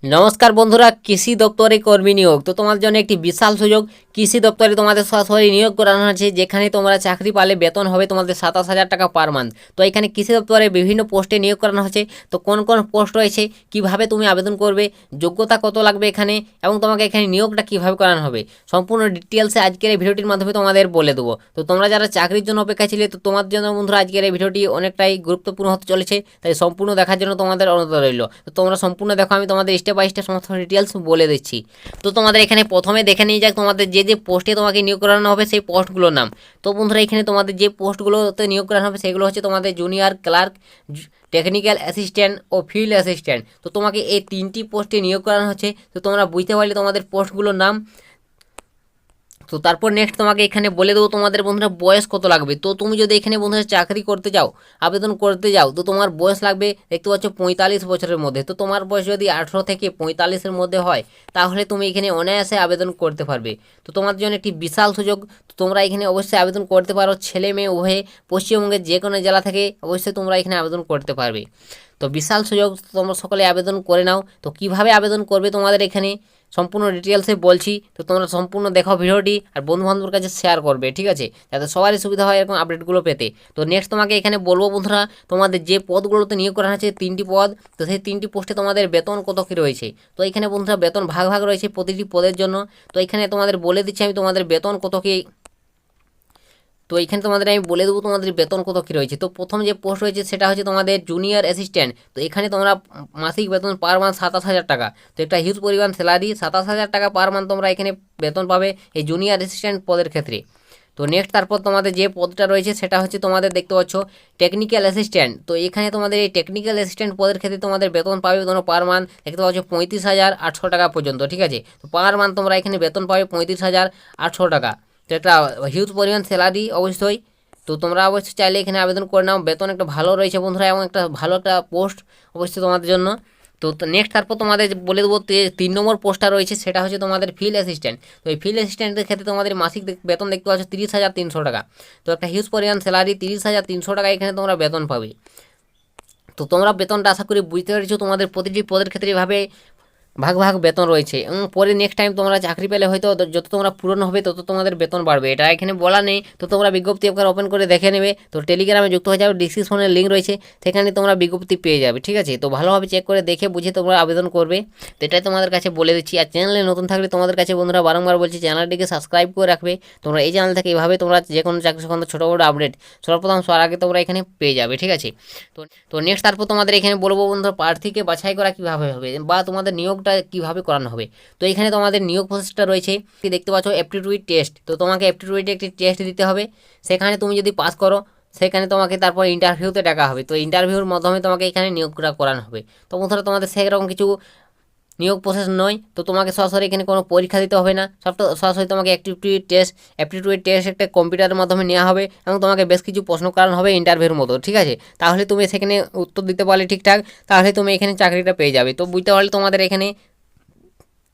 নমস্কার বন্ধুরা, কৃষি দপ্তরে কর্মী নিয়োগ তো তোমার জন্য একটি বিশাল সুযোগ। কৃষি দপ্তরে তোমাদের সরাসরি নিয়োগ করানো হচ্ছে, যেখানে তোমরা চাকরি পালে বেতন হবে তোমাদের 27,000 টাকা পার মান্থ। তো এখানে কৃষি দপ্তরে বিভিন্ন পোস্টে নিয়োগ করানো হচ্ছে। তো কোন কোন পোস্ট রয়েছে, কিভাবে তুমি আবেদন করবে, যোগ্যতা কত লাগবে এখানে, এবং তোমাকে এখানে নিয়োগটা কিভাবে করানো হবে, সম্পূর্ণ ডিটেলসে আজকের এই ভিডিওটির মাধ্যমে তোমাদের বলে দেবো। তো তোমরা যারা চাকরির জন্য অপেক্ষায় ছিলে, তো তোমার জন্য বন্ধুরা আজকের এই ভিডিওটি অনেকটাই গুরুত্বপূর্ণ হতে চলেছে, তাই সম্পূর্ণ দেখার জন্য তোমাদের অনুরোধ রইল। তো তোমরা সম্পূর্ণ দেখো, আমি তোমাদের স্টেপ বাই স্টেপ সমস্ত ডিটেলস বলে দিচ্ছি। তো তোমাদের এখানে প্রথমে দেখে নিয়ে যাক তোমাদের যে যে পোস্টে তোমাকে নিয়োগ করানো হবে সেই পোস্টগুলোর নাম। তো বন্ধুরা এখানে তোমাদের যে পোস্টগুলোতে নিয়োগ করানো হবে সেগুলো হচ্ছে তোমাদের জুনিয়র ক্লার্ক, টেকনিক্যাল অ্যাসিস্ট্যান্ট ও ফিল্ড অ্যাসিস্ট্যান্ট। তো তোমাকে এই তিনটি পোস্টে নিয়োগ করানো হচ্ছে। তো তোমরা বুঝতে পারলে তোমাদের পোস্টগুলোর নাম। তো তারপর নেক্সট তোমাকে এখানে বলে দেবো তোমাদের বন্ধুরা বয়স কত লাগবে। তো তুমি যদি এখানে বন্ধুরা চাকরি করতে যাও, আবেদন করতে যাও, তো তোমার বয়স লাগবে দেখতে পাচ্ছ 45 বছরের মধ্যে। তো তোমার বয়স যদি 18 থেকে 45-এর মধ্যে হয়, তাহলে তুমি এখানে অনায়াসে আবেদন করতে পারবে। তো তোমার জন্য একটি বিশাল সুযোগ। তো তোমরা এখানে অবশ্যই আবেদন করতে পারো, ছেলে মেয়ে উভয়ে। পশ্চিমবঙ্গের যে কোনো জেলা থেকে অবশ্যই তোমরা এখানে আবেদন করতে পারবে। তো বিশাল সুযোগ, তোমরা সকলে আবেদন করে নাও। তো কিভাবে আবেদন করবে তোমাদের এখানে সম্পূর্ণ ডিটেলসে বলছি। তো তোমরা সম্পূর্ণ দেখো ভিডিওটি, আর বন্ধু বান্ধবের কাছে শেয়ার করবে, ঠিক আছে, যাতে সবারই সুবিধা হয় এরকম আপডেটগুলো পেতে। তো নেক্সট তোমাকে এখানে বলবো বন্ধুরা, তোমাদের যে পদগুলোতে নিয়োগ করা হয়েছে 3টি পদ, তো সেই 3টি পোস্টে তোমাদের বেতন কত কী রয়েছে। তো এখানে বন্ধুরা বেতন ভাগ ভাগ রয়েছে প্রতিটি পদের জন্য। তো এখানে তোমাদের বলে দিচ্ছি আমি তোমাদের বেতন কত কী। তো এইখানে তোমাদের আমি বলে দেবো তোমাদের বেতন কত কী রয়েছে। তো প্রথম যে পোস্ট রয়েছে সেটা হচ্ছে তোমাদের জুনিয়র অ্যাসিস্ট্যান্ট। তো এখানে তোমরা মাসিক বেতন পার মান্থ 27,000 টাকা। তো একটা হিউজ পরিমাণ স্যালারি, 27,000 টাকা পার মান্থ তোমরা এখানে বেতন পাবে এই জুনিয়র অ্যাসিস্ট্যান্ট পদের ক্ষেত্রে। তো নেক্সট তারপর তোমাদের যে পদটা রয়েছে সেটা হচ্ছে তোমাদের দেখতে পাচ্ছ টেকনিক্যাল অ্যাসিস্ট্যান্ট। তো এখানে তোমাদের এই টেকনিক্যাল অ্যাসিস্ট্যান্ট পদের ক্ষেত্রে তোমাদের বেতন পাবে তোমরা পার মান্থ দেখতে পাচ্ছ 35,800 টাকা পর্যন্ত, ঠিক আছে। তো পার মান্থ তোমরা এখানে বেতন পাবে 35,800 টাকা। তো একটা হিউজ পরিমাণ স্যালারি অবশ্যই। তো তোমরা অবশ্যই চাইলে এখানে আবেদন করে নাও, বেতন একটা ভালো রয়েছে বন্ধুরা, এবং একটা ভালো একটা পোস্ট অবশ্যই তোমাদের জন্য। তো নেক্সট তারপর তোমাদের বলে দেবো 3 নম্বর পোস্টটা রয়েছে সেটা হচ্ছে তোমাদের ফিল্ড অ্যাসিস্ট্যান্ট। তো এই ফিল্ড অ্যাসিস্ট্যান্টের ক্ষেত্রে তোমাদের মাসিক বেতন দেখতে পাচ্ছ 30,300 টাকা। তো একটা হিউজ পরিমাণ স্যালারি, 30,300 টাকা এখানে তোমরা বেতন পাবে। তো তোমরা বেতনটা আশা করি বুঝতে পেরেছো। তোমাদের প্রতিটি পদের ক্ষেত্রে এভাবে ভাগ ভাগ বেতন রয়েছে, এবং পরে নেক্সট টাইম তোমরা চাকরি পেলে হয়তো যত তোমরা পূরণ হবে তত তোমাদের বেতন বাড়বে, এটা এখানে বলা নেই। তো তোমরা বিজ্ঞপ্তি একবার ওপেন করে দেখে নেবে। তো টেলিগ্রামে যুক্ত হয়ে যাবে, ডিসক্রিপশনের লিঙ্ক রয়েছে, সেখানে তোমরা বিজ্ঞপ্তি পেয়ে যাবে, ঠিক আছে। তো ভালোভাবে চেক করে দেখে বুঝে তোমরা আবেদন করবে। তো এটাই তোমাদের কাছে বলে দিচ্ছি। আর চ্যানেলে নতুন থাকলে তোমাদের কাছে বন্ধুরা বারংবার বলছি চ্যানেলটিকে সাবস্ক্রাইব করে রাখবে। তোমরা এই চ্যানেল থেকে এইভাবে তোমরা যে কোনো চাকরি সংক্রান্ত ছোটো বড়ো আপডেট সর্বপ্রথম সবার আগে তোমরা এখানে পেয়ে যাবে, ঠিক আছে। তো তো নেক্সট তারপর তোমাদের এখানে বলবো বন্ধুরা প্রার্থীকে বাছাই করা কীভাবে হবে, বা তোমাদের নিয়োগটা কীভাবে করানো হবে। তো এখানে তোমাদের নিয়োগ প্রসেসটা রয়েছে, দেখতে পাচ্ছ অ্যাপটিটিউড টেস্ট। তো তোমাকে অ্যাপটিটিউডে একটি টেস্ট দিতে হবে, সেখানে তুমি যদি পাস করো সেখানে তোমাকে তারপর ইন্টারভিউতে ডাকা হবে। তো ইন্টারভিউর মাধ্যমে তোমাকে এখানে নিয়োগটা করানো হবে। তো বন্ধুরা তোমাদের সেরকম কিছু নিয়োগ প্রসেস নয়, তো তোমাকে সরাসরি এখানে কোনো পরীক্ষা দিতে হবে না, সবটা সরাসরি তোমাকে অ্যাপটিটিউড টেস্ট একটা কম্পিউটারের মাধ্যমে নেওয়া হবে, এবং তোমাকে বেশ কিছু প্রশ্ন করানো হবে ইন্টারভিউর মতো, ঠিক আছে। তাহলে তুমি সেখানে উত্তর দিতে পারলে ঠিকঠাক, তাহলে তুমি এখানে চাকরিটা পেয়ে যাবে। তো বুঝতে পারলে তোমাদের এখানে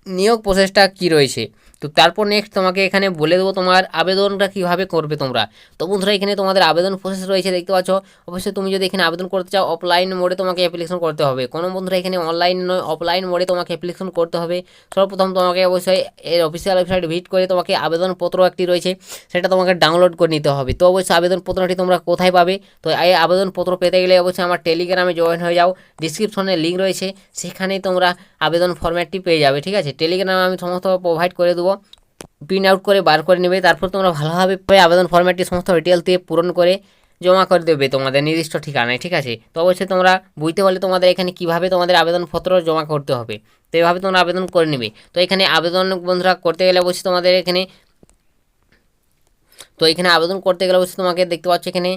নিয়োগ প্রসেসটা কী রয়েছে। তো তারপর নেক্সট তোমাকে এখানে বলে দেবো তোমার আবেদনটা কীভাবে করবে তোমরা। তো বন্ধুরা এখানে তোমাদের আবেদন প্রসেস রয়েছে দেখতে পাচ্ছ। অবশ্যই তুমি যদি এখানে আবেদন করতে চাও অফলাইন মোডে তোমাকে অ্যাপ্লিকেশন করতে হবে। কোনো বন্ধুরা এখানে অনলাইন নয়, অফলাইন মোডে তোমাকে অ্যাপ্লিকেশন করতে হবে। সর্বপ্রথম তোমাকে অবশ্যই এর অফিসিয়াল ওয়েবসাইট ভিজিট করে তোমাকে আবেদনপত্র একটি রয়েছে সেটা তোমাকে ডাউনলোড করে নিতে হবে। তো অবশ্যই আবেদনপত্রটি তোমরা কোথায় পাবে, তো এই আবেদনপত্র পেতে গেলে অবশ্যই আমার টেলিগ্রামে জয়েন হয়ে যাও, ডিসক্রিপশনে লিঙ্ক রয়েছে, সেখানেই তোমরা আবেদন ফরম্যাটটি পেয়ে যাবে, ঠিক আছে। টেলিগ্রামে আমি সমস্ত প্রোভাইড করে দেবো, প্রিন্ট আউট করে বার করে নেবে। তারপর তোমরা ভালোভাবে আবেদন ফরম্যাটটি সমস্ত ডিটেলস দিয়ে পূরণ করে জমা করে দেবে তোমাদের নির্দিষ্ট ঠিকানায়, ঠিক আছে। তো অবশ্যই তোমরা বুঝতে পারলে তোমাদের এখানে কীভাবে তোমাদের আবেদনপত্র জমা করতে হবে, তো এইভাবে তোমরা আবেদন করে নেবে। তো এখানে আবেদন বন্ধুরা করতে গেলে অবশ্যই তোমাদের এখানে আবেদন করতে গেলে অবশ্যই তোমাকে দেখতে পাচ্ছ এখানে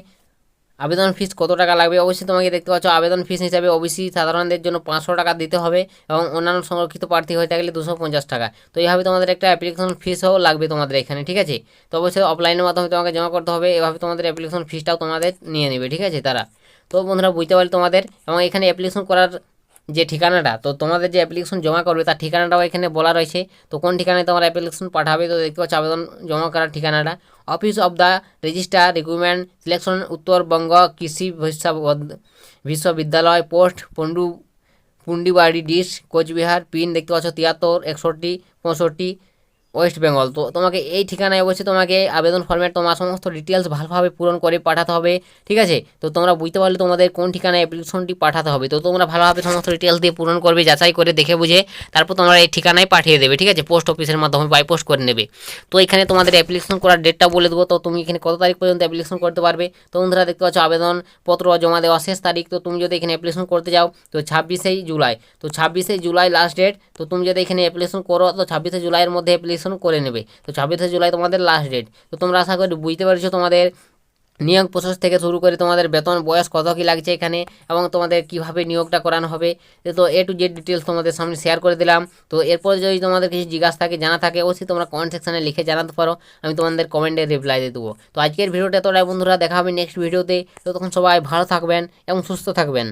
আবেদন ফিস কত টাকা লাগবে। অবশ্যই তোমাকে দেখতে পাচ্ছ আবেদন ফিস হিসাবে ওবিসি সাধারণদের জন্য 500 টাকা দিতে হবে, এবং অন্যান্য সংরক্ষিত প্রার্থী হয়ে থাকলে 250 টাকা। তো এইভাবে তোমাদের একটা অ্যাপ্লিকেশন ফিসও লাগবে তোমাদের এখানে, ঠিক আছে। তো অবশ্যই অফলাইনের মাধ্যমে তোমাকে জমা করতে হবে, এভাবে তোমাদের অ্যাপ্লিকেশন ফিসটাও তোমাদের নিয়ে নেবে, ঠিক আছে তারা। তো বন্ধুরা বুঝতে পারলে তোমাদের, এবং এখানে অ্যাপ্লিকেশন করার যে ঠিকানাটা, তো তোমাদের যে অ্যাপ্লিকেশন জমা করবে তার ঠিকানাটাও এখানে বলা রয়েছে। তো কোন ঠিকানায় তোমার অ্যাপ্লিকেশন পাঠাবে, তো দেখতে পাচ্ছ আবেদন জমা করার ঠিকানাটা office of the registrar recruitment selection Uttarbanga Krishi Viswavidyalaya post Pundibari dist Cooch Behar, pin দেখতে পাচ্ছ 73 61 65 ওয়েস্ট বেঙ্গল। তো তোমাকে এই ঠিকানায় অবশ্যই তোমাকে আবেদন ফর্মেট তোমার সমস্ত ডিটেলস ভালোভাবে পূরণ করে পাঠাতে হবে, ঠিক আছে। তো তোমরা বুঝতে পারলে তোমাদের কোন ঠিকানায় অ্যাপ্লিকেশনটি পাঠাতে হবে। তো তোমরা ভালোভাবে সমস্ত ডিটেলস দিয়ে পূরণ করবে, যাচাই করে দেখে বুঝে তারপর তোমরা এই ঠিকানায় পাঠিয়ে দেবে, ঠিক আছে। পোস্ট অফিসের মাধ্যমে বাই পোস্ট করে নেবে। তো এখানে তোমাদের অ্যাপ্লিকেশন করার ডেটটা বলে দেবো। তো তুমি এখানে কত তারিখ পর্যন্ত অ্যাপ্লিকেশন করতে পারবে। তো বন্ধুরা দেখতে পাচ্ছ আবেদনপত্র জমা দেওয়া শেষ তারিখ। তো তুমি যদি এখানে অ্যাপ্লিকেশন করতে যাও তো 26 জুলাই। তো 26 জুলাই লাস্ট ডেট। তো তুমি যদি এখানে অ্যাপ্লিকেশন করো তো 26 জুলাইয়ের মধ্যে অ্যাপ্লিকেশন করে নেবে। তো 26 জুলাই তোমাদের লাস্ট ডেট। তো তোমরা আশা করি বুঝতে পারছো তোমাদের নিয়োগ প্রসেস থেকে শুরু করে তোমাদের বেতন বয়স কত কী লাগছে এখানে, এবং তোমাদের কিভাবে নিয়োগটা করানো হবে। তো এ টু জেড ডিটেলস তোমাদের সামনে শেয়ার করে দিলাম। তো এরপর যদি তোমাদের কিছু জিজ্ঞাসা থাকে, জানা থাকে, অবশ্যই তোমরা কমেন্ট সেকশনে লিখে জানাতে পারো, আমি তোমাদের কমেন্টে রিপ্লাই দিয়ে দেবো। তো আজকের ভিডিওটা এতটাই বন্ধুরা, দেখা হবে নেক্সট ভিডিওতে। তো তখন সবাই ভালো থাকবেন এবং সুস্থ থাকবেন।